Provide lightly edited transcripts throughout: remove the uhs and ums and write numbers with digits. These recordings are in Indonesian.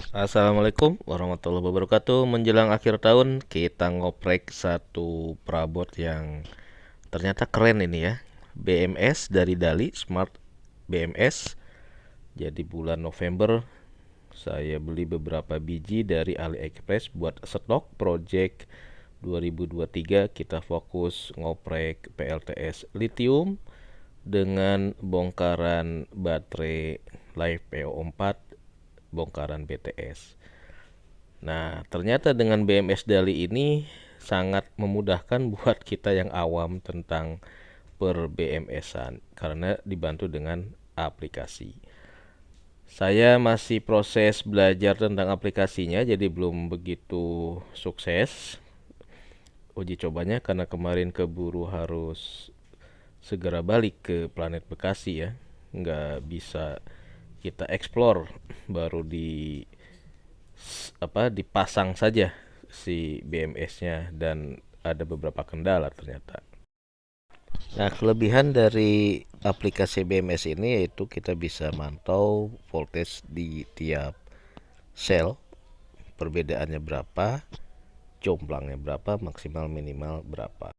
Assalamualaikum warahmatullahi wabarakatuh. Menjelang akhir tahun kita ngoprek satu perabot yang ternyata keren ini ya. BMS dari Dali Smart BMS. Jadi bulan November saya beli beberapa biji dari AliExpress buat stok project 2023. Kita fokus ngoprek PLTS lithium dengan bongkaran baterai LiFePO4, bongkaran BTS. Nah, ternyata dengan BMS Dali ini sangat memudahkan buat kita yang awam tentang per BMS-an karena dibantu dengan aplikasi. Saya masih proses belajar tentang aplikasinya, jadi belum begitu sukses uji cobanya karena kemarin keburu harus segera balik ke planet Bekasi ya. Nggak bisa kita explore, baru dipasang saja si BMS-nya dan ada beberapa kendala ternyata. Nah, kelebihan dari aplikasi BMS ini yaitu kita bisa mantau voltage di tiap sel, perbedaannya berapa, jomblangnya berapa, maksimal minimal berapa.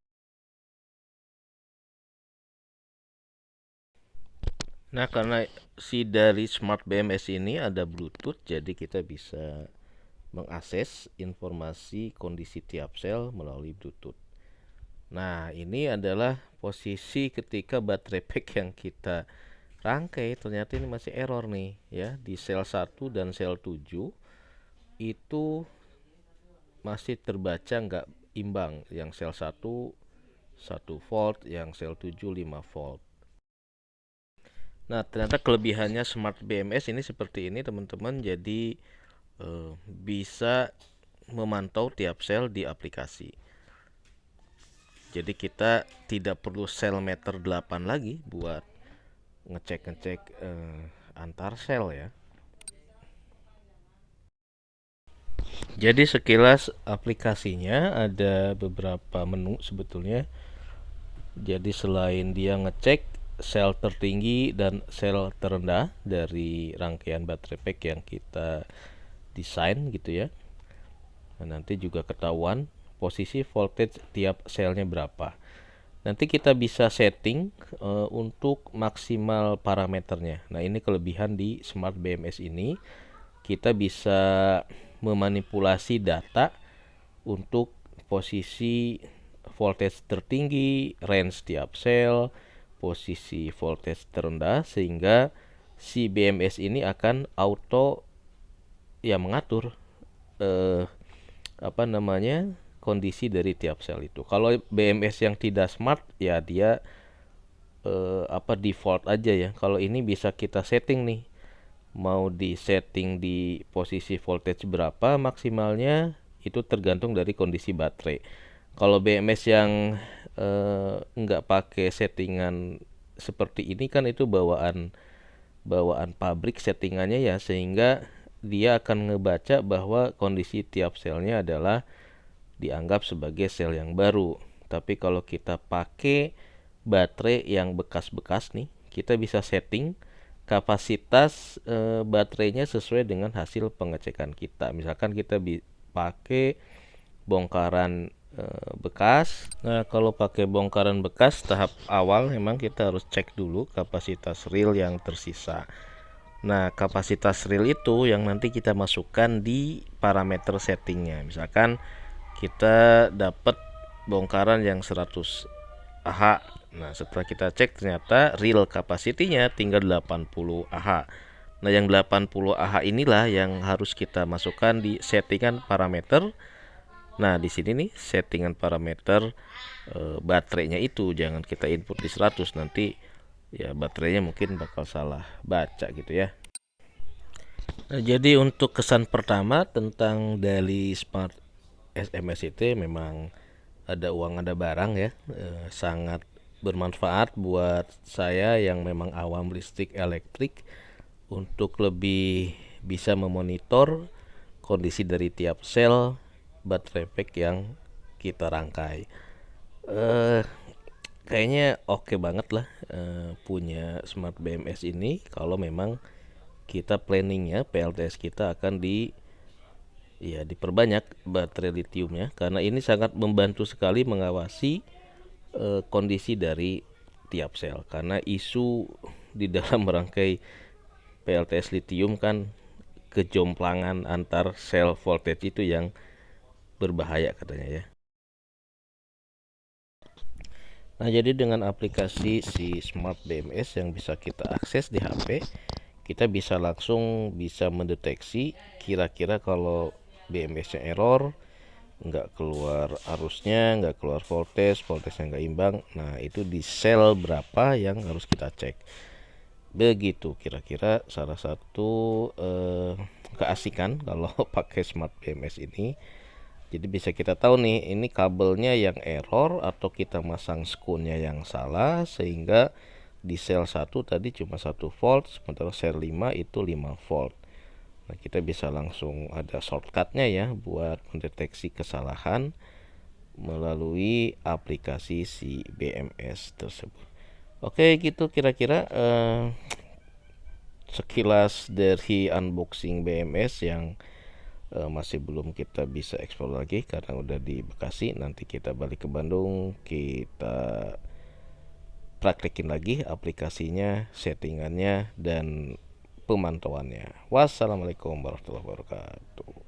Nah, karena si dari Smart BMS ini ada Bluetooth, jadi kita bisa mengakses informasi kondisi tiap sel melalui Bluetooth. Nah, ini adalah posisi ketika baterai pack yang kita rangkai ternyata ini masih error nih ya. Di sel 1 dan sel 7 itu masih terbaca nggak imbang. Yang sel 1 volt, yang sel 7 5 volt. Nah, ternyata kelebihannya Smart BMS ini seperti ini teman-teman. Jadi bisa memantau tiap sel di aplikasi. Jadi kita tidak perlu sel meter 8 lagi buat ngecek-ngecek antar sel ya. Jadi sekilas aplikasinya ada beberapa menu sebetulnya. Jadi selain dia ngecek sel tertinggi dan sel terendah dari rangkaian baterai pack yang kita desain gitu ya. Nah, nanti juga ketahuan posisi voltage tiap selnya berapa. Nanti kita bisa setting untuk maksimal parameternya. Nah, ini kelebihan di Smart BMS ini. Kita bisa memanipulasi data untuk posisi voltage tertinggi, range tiap sel, posisi voltage terendah, sehingga si BMS ini akan auto ya mengatur eh, kondisi dari tiap sel itu. Kalau BMS yang tidak smart ya dia default aja ya. Kalau ini bisa kita setting nih, mau di setting di posisi voltage berapa maksimalnya, itu tergantung dari kondisi baterai. Kalau BMS yang nggak pakai settingan seperti ini kan itu bawaan bawaan pabrik settingannya ya, sehingga dia akan ngebaca bahwa kondisi tiap selnya adalah dianggap sebagai sel yang baru. Tapi kalau kita pakai baterai yang bekas-bekas nih, kita bisa setting kapasitas baterainya sesuai dengan hasil pengecekan kita. Misalkan kita pakai bongkaran bekas. Nah, kalau pakai bongkaran bekas tahap awal memang kita harus cek dulu kapasitas real yang tersisa. Nah, kapasitas real itu yang nanti kita masukkan di parameter settingnya. Misalkan kita dapat bongkaran yang 100 Ah. Nah, setelah kita cek ternyata real kapasitinya tinggal 80 Ah. Nah, yang 80 Ah inilah yang harus kita masukkan di settingan parameter. Nah, di sini nih settingan parameter baterainya itu jangan kita input di 100, nanti ya baterainya mungkin bakal salah baca gitu ya. Nah, jadi untuk kesan pertama tentang Dali Smart SMS itu memang ada uang ada barang ya, sangat bermanfaat buat saya yang memang awam listrik elektrik untuk lebih bisa memonitor kondisi dari tiap sel baterai pack yang kita rangkai. eh Kayaknya oke banget lah punya Smart BMS ini kalau memang kita planningnya PLTS kita akan diperbanyak baterai litiumnya, karena ini sangat membantu sekali mengawasi kondisi dari tiap sel. Karena isu di dalam merangkai PLTS litium kan kejomplangan antar sel voltage itu yang berbahaya katanya ya. Nah, jadi dengan aplikasi si Smart BMS yang bisa kita akses di HP, kita bisa langsung mendeteksi kira-kira kalau BMS-nya error, nggak keluar arusnya, nggak keluar voltage-nya nggak imbang. Nah, itu di sel berapa yang harus kita cek. Begitu kira-kira salah satu keasikan kalau pakai Smart BMS ini. Jadi bisa kita tahu nih, ini kabelnya yang error atau kita masang skunnya yang salah, sehingga di sel 1 tadi cuma 1 volt, sementara sel 5 itu 5 volt. Nah, kita bisa langsung ada shortcutnya ya buat mendeteksi kesalahan melalui aplikasi si BMS tersebut. Oke, gitu kira-kira sekilas dari unboxing BMS yang masih belum kita bisa eksplor lagi karena udah di Bekasi. Nanti kita balik ke Bandung, kita praktekin lagi aplikasinya, settingannya, dan pemantauannya. Wassalamualaikum warahmatullahi wabarakatuh.